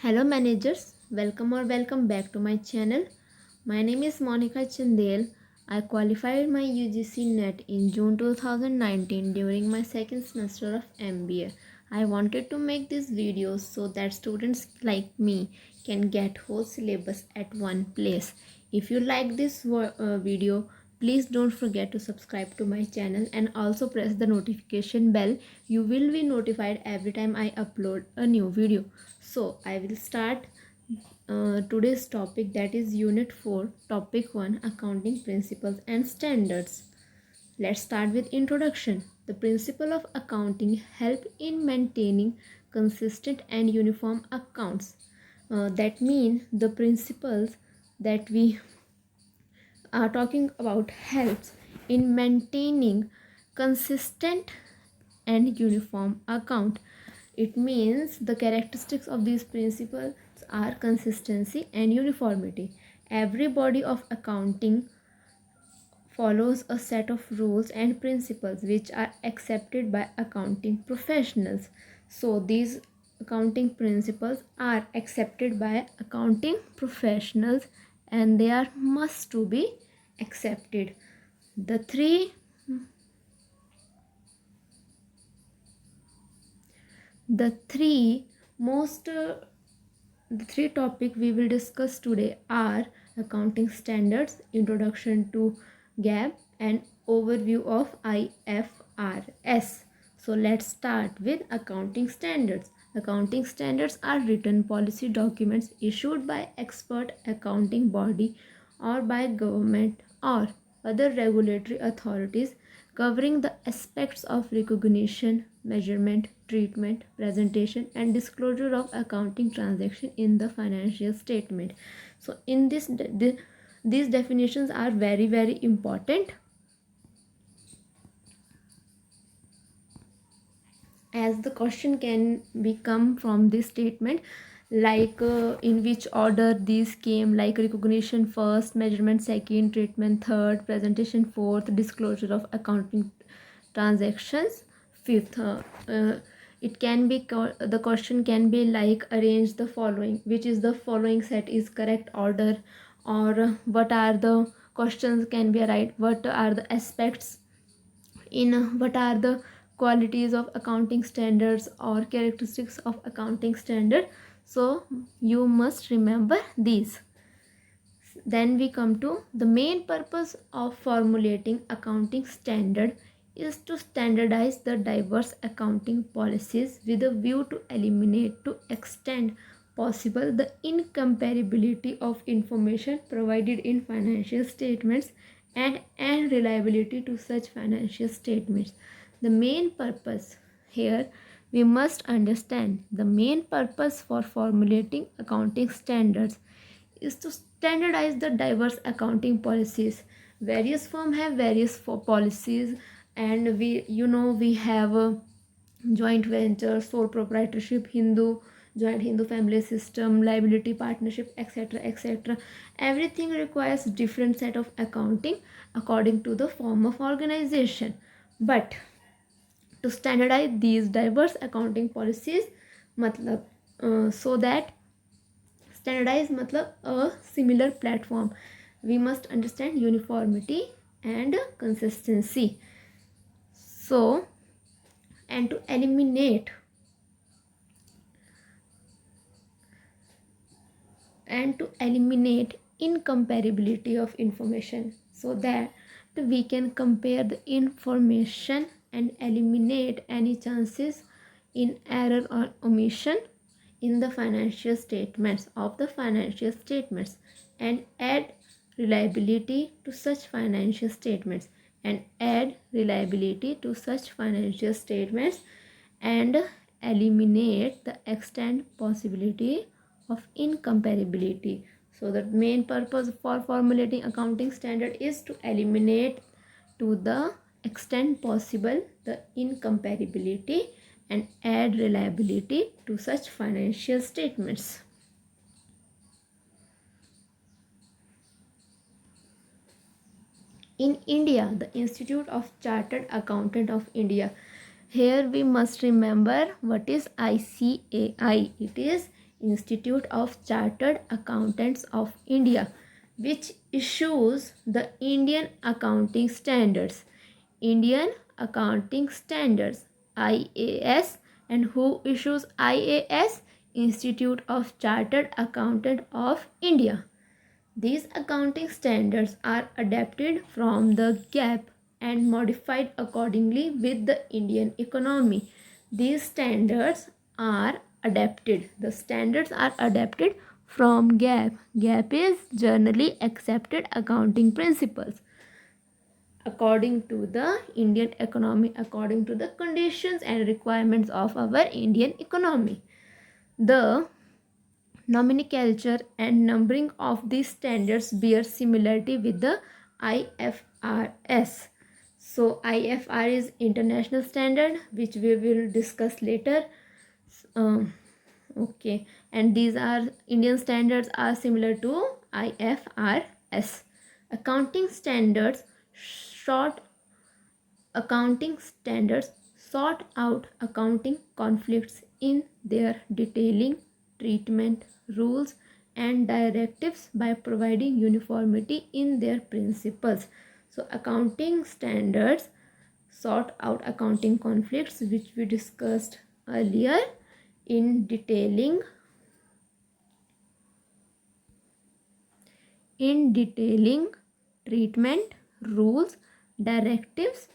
Hello managers, welcome back to my channel. My name is Monica Chandel. I qualified my UGC NET in June 2019 during my second semester of MBA. I wanted to make this video so that students like me can get whole syllabus at one place. If you like this video, please don't forget to subscribe to my channel and also press the notification bell. You will be notified every time I upload a new video. So I will start today's topic, that is Unit 4, Topic 1, Accounting Principles and Standards. Let's start with introduction. The principle of accounting help in maintaining consistent and uniform accounts. That means the principles that we are talking about helps in maintaining consistent and uniform account. It means the characteristics of these principles are consistency and uniformity. Every body of accounting follows a set of rules and principles which are accepted by accounting professionals. So these accounting principles are accepted by accounting professionals and they are must to be accepted. The three most the three topics we will discuss today are accounting standards, introduction to GAAP, and overview of IFRS. So let's start with accounting standards. Accounting standards are written policy documents issued by expert accounting body or by government or other regulatory authorities covering the aspects of recognition, measurement, treatment, presentation, and disclosure of accounting transaction in the financial statement. So in these definitions are very important, as the question can be come from this statement, like in which order these came, like recognition first, measurement second, treatment third, presentation fourth, disclosure of accounting transactions fifth. It can be the question can be like arrange the following, which is the following set is correct order, or what are the questions can be right, what are the aspects in what are the qualities of accounting standards or characteristics of accounting standard. So you must remember these. Then we come to the main purpose of formulating accounting standard is to standardize the diverse accounting policies with a view to eliminate to extent possible the incomparability of information provided in financial statements and reliability to such financial statements. The main purpose here, we must understand the main purpose for formulating accounting standards is to standardize the diverse accounting policies. Various firms have various policies, and we have a joint venture, sole proprietorship, joint Hindu family system, liability partnership, etc. Everything requires different set of accounting according to the form of organization. But to standardize these diverse accounting policies, matlab so that standardize matlab a similar platform, we must understand uniformity and consistency. So, and to eliminate incomparability of information, so that we can compare the information and eliminate any chances in error or omission in the financial statements and add reliability to such financial statements and eliminate the extent possibility of incomparability. So the main purpose for formulating accounting standard is to eliminate to the extent possible the incomparability and add reliability to such financial statements. In India, the Institute of Chartered Accountant of India. Here we must remember what is ICAI. It is Institute of Chartered Accountants of India, which issues the Indian Accounting Standards. Indian Accounting Standards, IAS. And who issues IAS? Institute of Chartered Accountant of India. These accounting standards are adapted from the GAAP and modified accordingly with the Indian economy. These standards are adapted. The standards are adapted from GAAP. GAAP is generally accepted accounting principles according to the Indian economy, according to the conditions and requirements of our Indian economy. The nomenclature and numbering of these standards bear similarity with the IFRS. So IFR is international standard, which we will discuss later. Okay, and these are Indian standards are similar to IFRS. Accounting standards sort out accounting conflicts in their detailing, treatment, rules, and directives by providing uniformity in their principles. So accounting standards sort out accounting conflicts, which we discussed earlier, in detailing, treatment, rules, directives,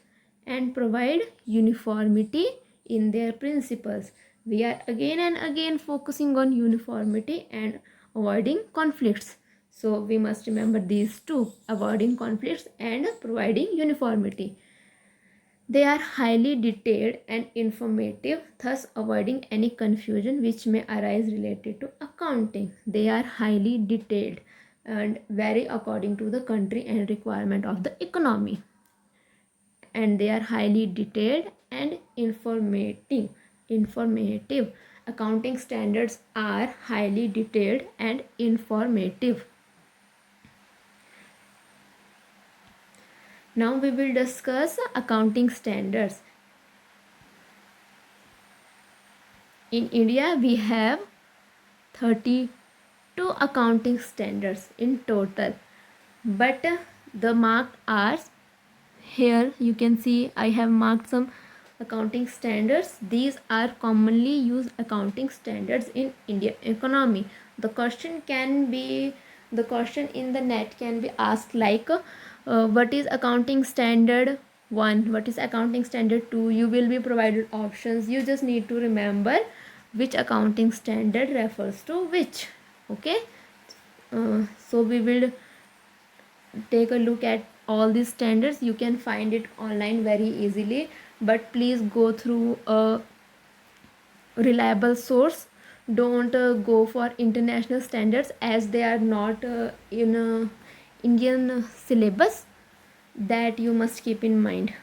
and provide uniformity in their principles. We are again and again focusing on uniformity and avoiding conflicts. So we must remember these two, avoiding conflicts and providing uniformity. They are highly detailed and informative, thus avoiding any confusion which may arise related to accounting. They are highly detailed and vary according to the country and requirement of the economy. And they are highly detailed and informative. Accounting standards are highly detailed and informative. Now we will discuss accounting standards. In India, we have 32 accounting standards in total, but the marked are here. You can see I have marked some accounting standards. These are commonly used accounting standards in Indian economy. The question in the net can be asked like, what is accounting standard 1, what is accounting standard 2? You will be provided options. You just need to remember which accounting standard refers to which. Okay, so we will take a look at all these standards. You can find it online very easily, but please go through a reliable source. Don't go for international standards, as they are not in a Indian syllabus. That you must keep in mind.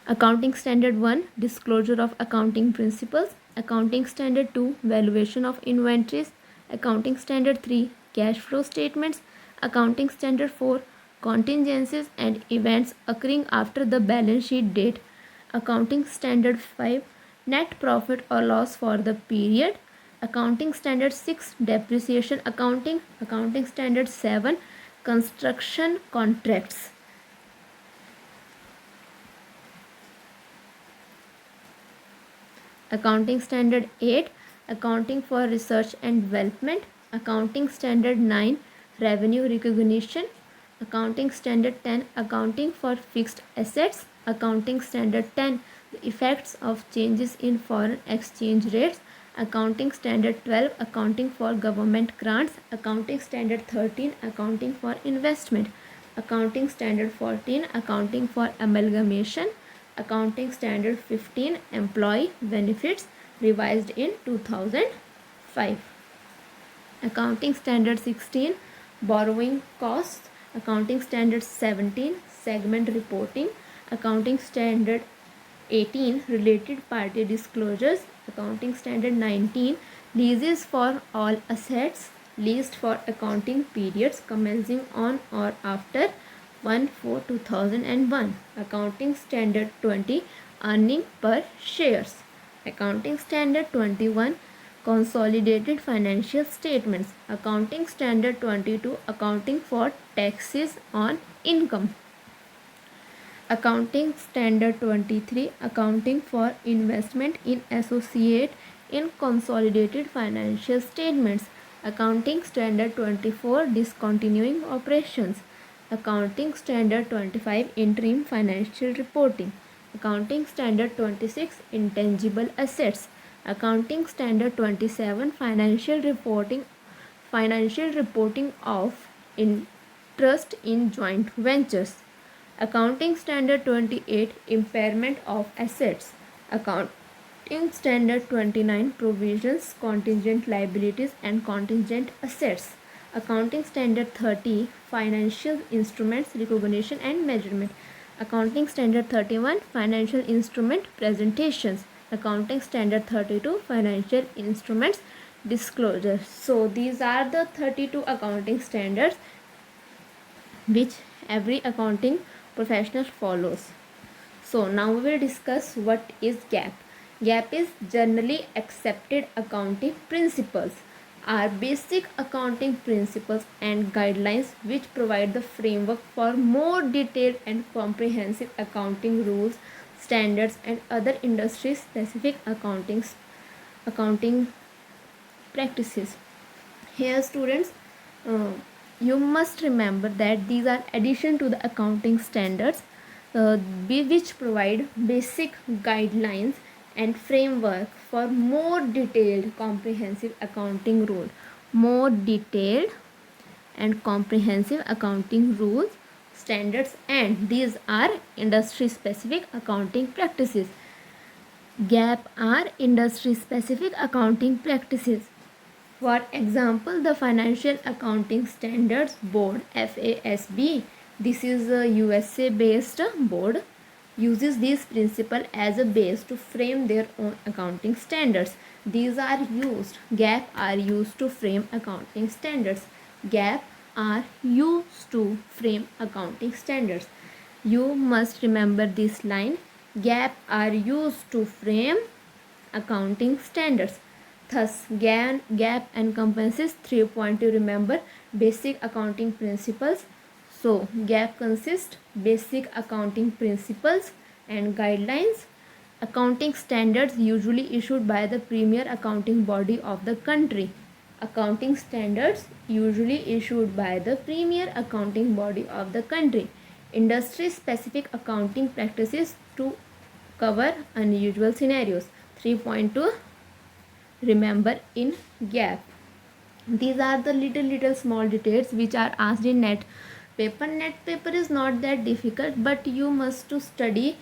Accounting standard 1, disclosure of accounting principles. Accounting standard 2, valuation of inventories. Accounting standard 3, cash flow statements. Accounting standard 4, contingencies and events occurring after the balance sheet date. Accounting standard 5, net profit or loss for the period. Accounting standard 6, depreciation accounting. Accounting standard 7, construction contracts. Accounting standard 8, accounting for research and development. Accounting standard 9, revenue recognition. Accounting standard 10, accounting for fixed assets. Accounting standard 10, the effects of changes in foreign exchange rates. Accounting standard 12, accounting for government grants. Accounting standard 13, accounting for investment. Accounting standard 14, accounting for amalgamation. Accounting standard 15, employee benefits, revised in 2005. Accounting standard 16, borrowing costs. Accounting standard 17, segment reporting. Accounting standard 18, related party disclosures. Accounting standard 19, leases for all assets leased for accounting periods commencing on or after 1/4/2001. Accounting standard 20, earning per shares. Accounting standard 21, Consolidated financial statements. Accounting Standard 22, accounting for taxes on income. Accounting Standard 23, accounting for investment in associate in consolidated financial statements. Accounting Standard 24, discontinuing operations. Accounting Standard 25, interim financial reporting. Accounting Standard 26, intangible assets. Accounting Standard 27, financial reporting of interest in joint ventures. Accounting Standard 28, impairment of assets. Accounting Standard 29, provisions, contingent liabilities and contingent assets. Accounting Standard 30, financial instruments, recognition and measurement. Accounting Standard 31, financial instrument presentations. Accounting Standard 32, financial instruments disclosure. So these are the 32 accounting standards which every accounting professional follows. So now we will discuss what is GAAP. GAAP is generally accepted accounting principles, are basic accounting principles and guidelines which provide the framework for more detailed and comprehensive accounting rules, standards and other industry specific accounting practices. Here students, you must remember that these are addition to the accounting standards which provide basic guidelines and framework for more detailed comprehensive accounting rule. More detailed and comprehensive accounting rules, standards, and these are industry specific accounting practices. GAAP are industry specific accounting practices. For example, the Financial Accounting Standards Board FASB, this is a USA based board, uses these principles as a base to frame their own accounting standards. These are used, GAAP are used to frame accounting standards. GAAP are used to frame accounting standards. You must remember this line, GAAP are used to frame accounting standards. Thus, GAAP encompasses 3 points to remember basic accounting principles. So, GAAP consists basic accounting principles and guidelines. Accounting standards usually issued by the premier accounting body of the country. Accounting standards usually issued by the premier accounting body of the country. Industry specific accounting practices to cover unusual scenarios. 3.2 remember in GAAP. These are the little small details which are asked in net paper. Net paper is not that difficult, but you must to study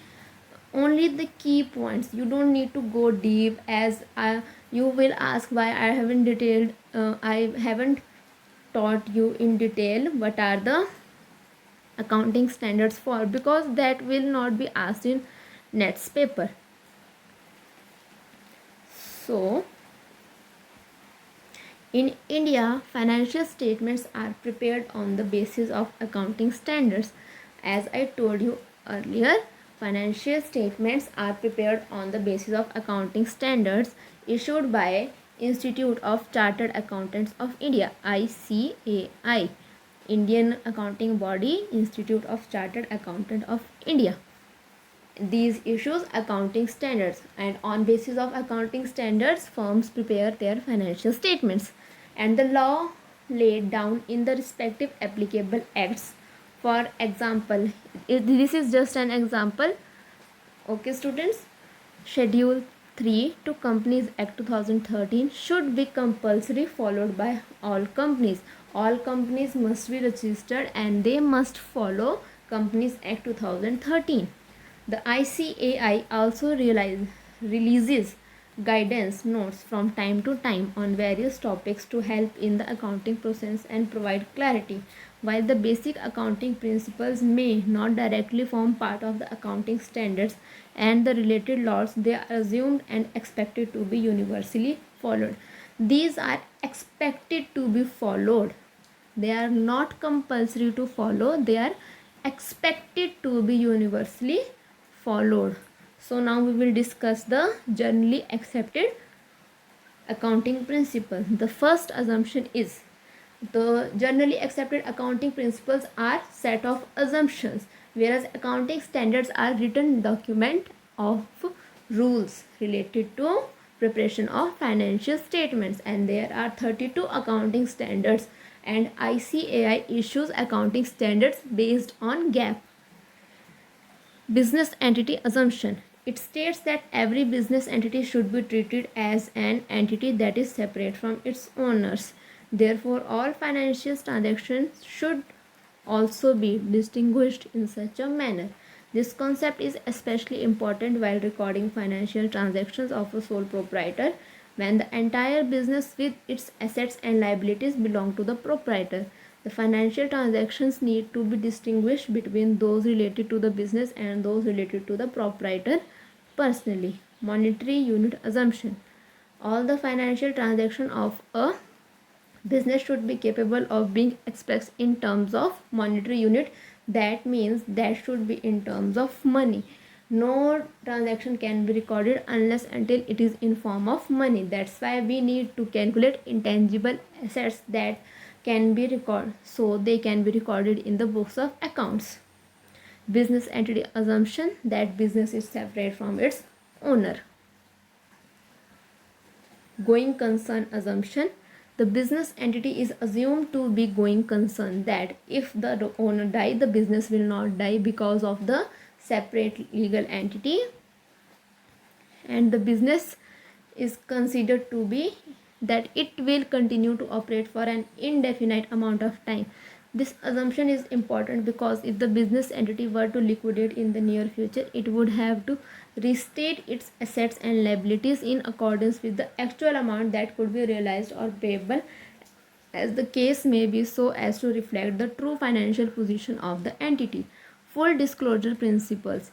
only the key points. You don't need to go deep, as you will ask why I haven't taught you in detail what are the accounting standards for, because that will not be asked in nets paper. So in India, financial statements are prepared on the basis of accounting standards. As I told you earlier, financial statements are prepared on the basis of accounting standards issued by Institute of Chartered Accountants of India, ICAI, Indian Accounting Body, Institute of Chartered Accountant of India. These issues accounting standards, and on basis of accounting standards, firms prepare their financial statements, and the law laid down in the respective applicable acts. For example, this is just an example. Okay students, Schedule 3 to Companies Act 2013 should be compulsory followed by all companies. All companies must be registered and they must follow Companies Act 2013. The ICAI also releases guidance notes from time to time on various topics to help in the accounting process and provide clarity. While the basic accounting principles may not directly form part of the accounting standards and the related laws, they are assumed and expected to be universally followed. These are expected to be followed. They are not compulsory to follow. They are expected to be universally followed. So now we will discuss the generally accepted Accounting principle. The first assumption is the generally accepted accounting principles are set of assumptions, whereas accounting standards are written document of rules related to preparation of financial statements, and there are 32 accounting standards, and ICAI issues accounting standards based on GAAP. Business entity assumption. It states that every business entity should be treated as an entity that is separate from its owners. Therefore, all financial transactions should also be distinguished in such a manner. This concept is especially important while recording financial transactions of a sole proprietor when the entire business with its assets and liabilities belong to the proprietor. The financial transactions need to be distinguished between those related to the business and those related to the proprietor personally. Monetary unit assumption. All the financial transactions of a business should be capable of being expressed in terms of monetary unit. That means that should be in terms of money. No transaction can be recorded unless until it is in form of money. That's why we need to calculate intangible assets that can be recorded, so they can be recorded in the books of accounts. Business entity assumption, that business is separate from its owner. Going concern assumption. The business entity is assumed to be going concern, that if the owner dies, the business will not die because of the separate legal entity, and the business is considered to be that it will continue to operate for an indefinite amount of time. This assumption is important because if the business entity were to liquidate in the near future, it would have to restate its assets and liabilities in accordance with the actual amount that could be realized or payable, as the case may be, so as to reflect the true financial position of the entity. Full disclosure principles.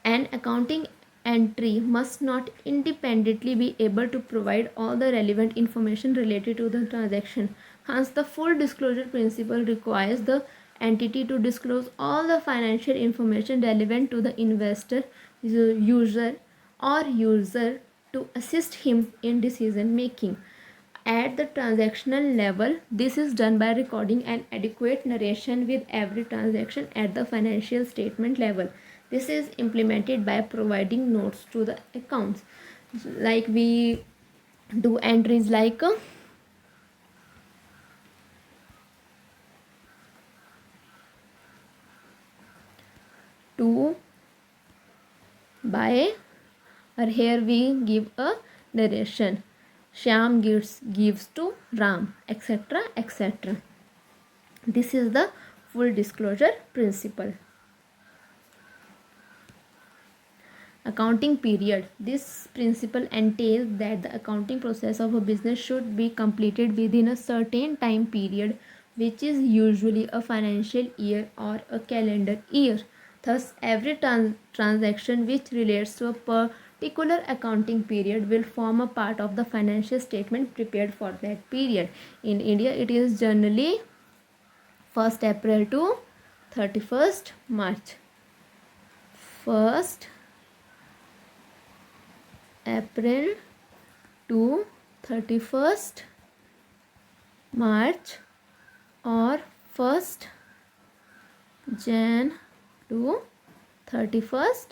An accounting entry must not independently be able to provide all the relevant information related to the transaction. Hence, the full disclosure principle requires the entity to disclose all the financial information relevant to the investor, user, or user to assist him in decision making. At the transactional level, this is done by recording an adequate narration with every transaction at the financial statement level. This is implemented by providing notes to the accounts. Like we do entries like to buy, or here we give a narration. Shyam gives to Ram, etc. etc. This is the full disclosure principle. Accounting period. This principle entails that the accounting process of a business should be completed within a certain time period, which is usually a financial year or a calendar year. Thus, every transaction which relates to a particular accounting period will form a part of the financial statement prepared for that period. In India, it is generally 1st April to 31st March. 1st April to 31st March or 1st Jan to 31st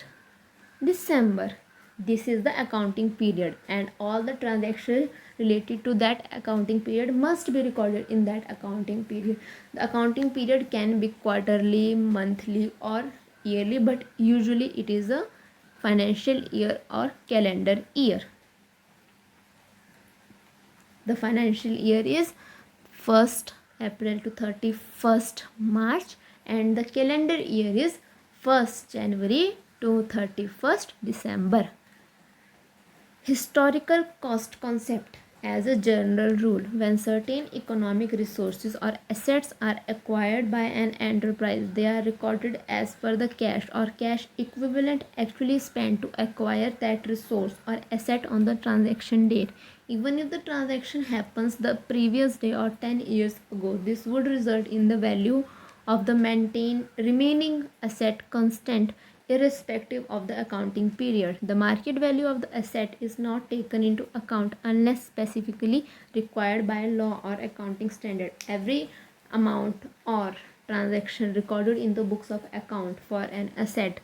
December. This is the accounting period, and all the transactions related to that accounting period must be recorded in that accounting period. The accounting period can be quarterly, monthly, or yearly, but usually it is a financial year or calendar year. The financial year is 1st April to 31st March, and the calendar year is 1st January to 31st December. Historical cost concept. As a general rule, when certain economic resources or assets are acquired by an enterprise, they are recorded as per the cash or cash equivalent actually spent to acquire that resource or asset on the transaction date. Even if the transaction happens the previous day or 10 years ago, this would result in the value of the remaining asset constant irrespective of the accounting period. The market value of the asset is not taken into account unless specifically required by law or accounting standard. Every amount or transaction recorded in the books of account for an asset,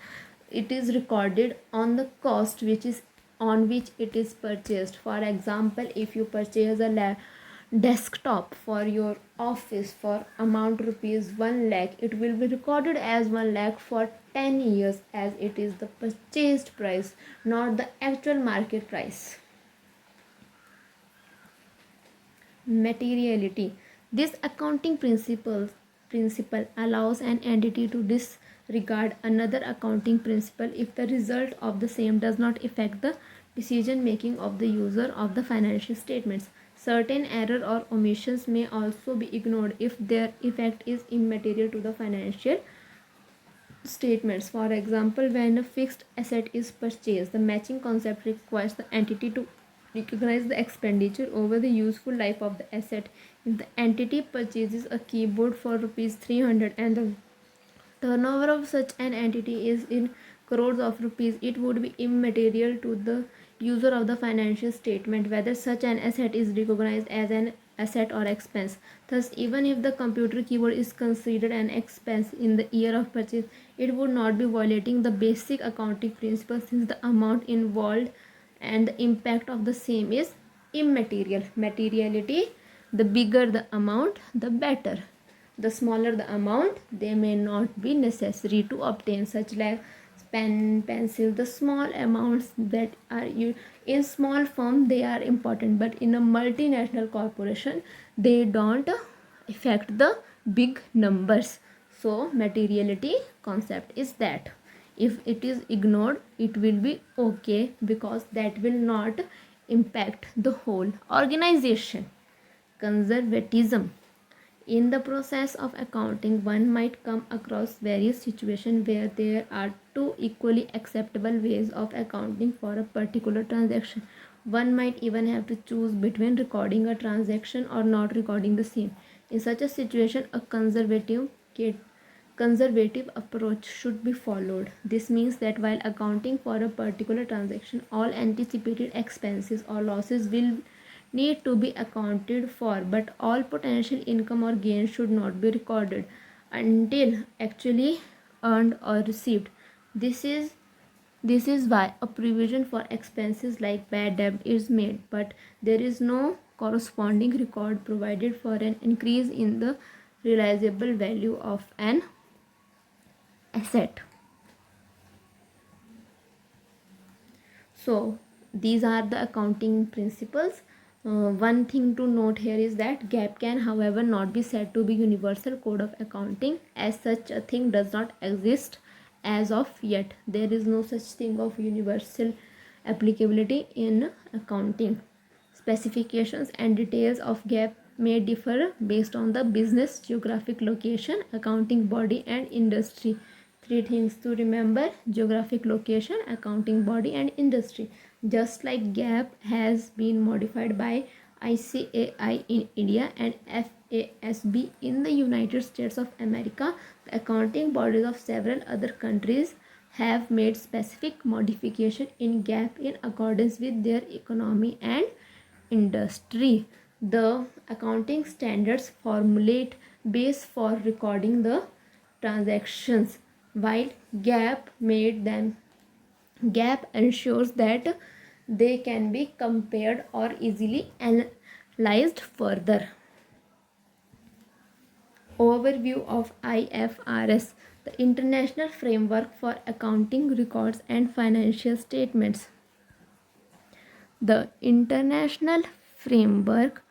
it is recorded on the cost which is on which it is purchased. For example, if you purchase a desktop for your office for amount rupees 1 lakh, it will be recorded as 1 lakh for 10 years, as it is the purchased price, not the actual market price. Materiality. This accounting principle allows an entity to disregard another accounting principle if the result of the same does not affect the decision making of the user of the financial statements. Certain error or omissions may also be ignored if their effect is immaterial to the financial statements. For example, when a fixed asset is purchased, the matching concept requires the entity to recognize the expenditure over the useful life of the asset. If the entity purchases a keyboard for rupees 300 and the turnover of such an entity is in crores of rupees, it would be immaterial to the user of the financial statement whether such an asset is recognized as an asset or expense. Thus, even if the computer keyboard is considered an expense in the year of purchase, it would not be violating the basic accounting principle, since the amount involved and the impact of the same is immaterial. Materiality: the bigger the amount, the better. The smaller the amount, they may not be necessary to obtain, such like pen, pencil. The small amounts that are used in small firm, they are important, but in a multinational corporation, they don't affect the big numbers. So materiality concept is that if it is ignored, it will be okay, because that will not impact the whole organization. Conservatism. In the process of accounting, one might come across various situations where there are two equally acceptable ways of accounting for a particular transaction. One might even have to choose between recording a transaction or not recording the same. In such a situation, a conservative approach should be followed. This means that while accounting for a particular transaction, all anticipated expenses or losses will need to be accounted for, but all potential income or gain should not be recorded until actually earned or received. This is why a provision for expenses like bad debt is made, but there is no corresponding record provided for an increase in the realizable value of an asset. So these are the accounting principles. One thing to note here is that GAAP can, however, not be said to be universal code of accounting, as such a thing does not exist as of yet. There is no such thing of universal applicability in accounting. Specifications and details of GAAP may differ based on the business, geographic location, accounting body, and industry. Three things to remember: geographic location, accounting body, and industry. Just like GAAP has been modified by ICAI in India and FASB in the United States of America, the accounting bodies of several other countries have made specific modification in GAAP in accordance with their economy and industry. The accounting standards formulate base for recording the transactions, while GAAP ensures that they can be compared or easily analyzed further. Overview of IFRS, the International Framework for Accounting Records and Financial Statements. The International Framework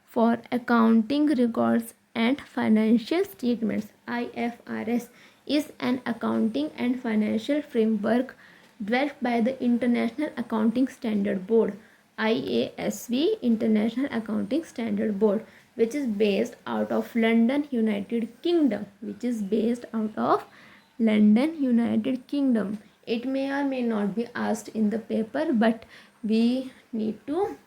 for Accounting Records and Financial Statements, IFRS, is an accounting and financial framework developed by the International Accounting Standard Board, IASB, International Accounting Standard Board, which is based out of London, United Kingdom. It may or may not be asked in the paper, but we need to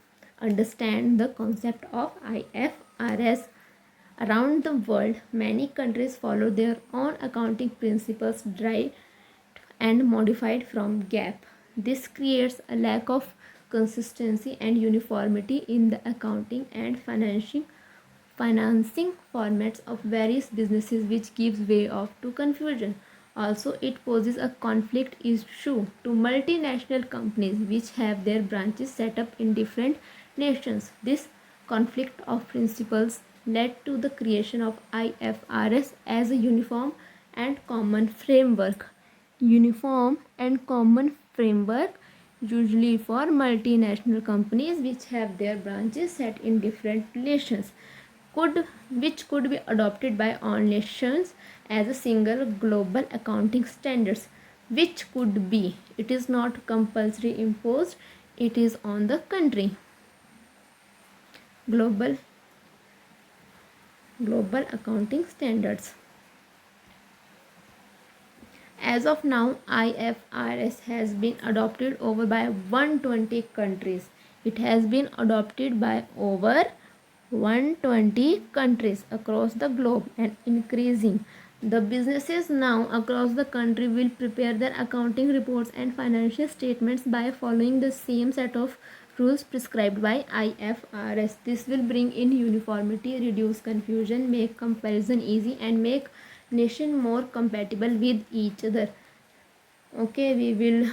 understand the concept of IFRS. Around the world, many countries follow their own accounting principles derived and modified from GAAP. This creates a lack of consistency and uniformity in the accounting and financing formats of various businesses, which gives way to confusion. Also, it poses a conflict issue to multinational companies which have their branches set up in different nations. This conflict of principles led to the creation of IFRS as a uniform and common framework, usually for multinational companies which have their branches set in different nations, which could be adopted by all nations as a single global accounting standards, which could be, it is not compulsory imposed, it is on the country. Global accounting standards. As of now, IFRS has been adopted over by 120 countries. It has been adopted by over 120 countries across the globe and increasing. The businesses now across the country will prepare their accounting reports and financial statements by following the same set of rules prescribed by IFRS. This will bring in uniformity, reduce confusion, make comparison easy, and make nation more compatible with each other. Okay, we will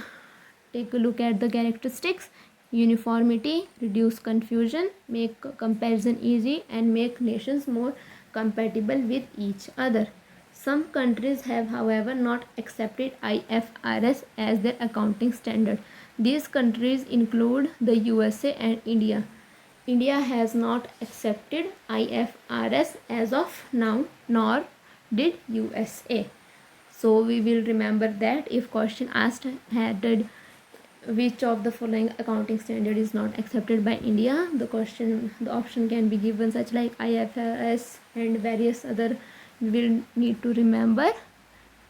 take a look at the characteristics. Uniformity, reduce confusion, make comparison easy, and make nations more compatible with each other. Some countries have, however, not accepted IFRS as their accounting standard. These countries include the USA and India. India has not accepted IFRS as of now, nor did USA. So we will remember that if question asked had which of the following accounting standard is not accepted by India, the option can be given such like IFRS and various other. We will need to remember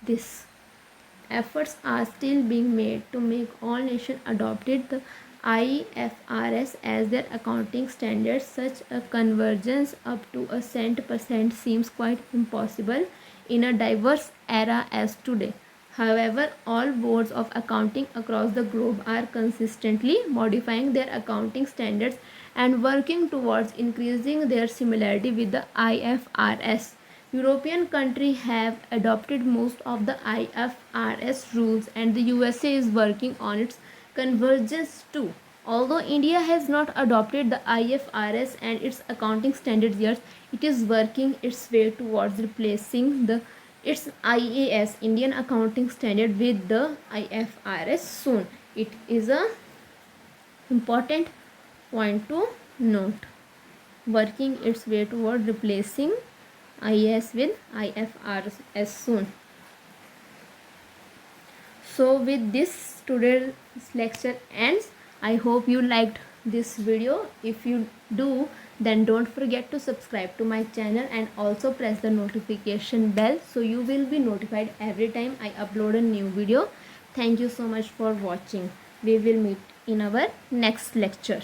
this. Efforts are still being made to make all nations adopted the IFRS as their accounting standards. Such a convergence up to a % seems quite impossible in a diverse era as today. However, all boards of accounting across the globe are consistently modifying their accounting standards and working towards increasing their similarity with the IFRS. European countries have adopted most of the IFRS rules, and the USA is working on its convergence too. Although India has not adopted the IFRS and its accounting standards yet, it is working its way towards replacing its IAS, Indian Accounting Standard, with the IFRS soon. It is a important point to note. Working its way toward replacing IAS with IFRS soon. So with this, today's lecture ends. I hope you liked this video. If you do, then don't forget to subscribe to my channel and also press the notification bell so you will be notified every time I upload a new video. Thank you so much for watching. We will meet in our next lecture.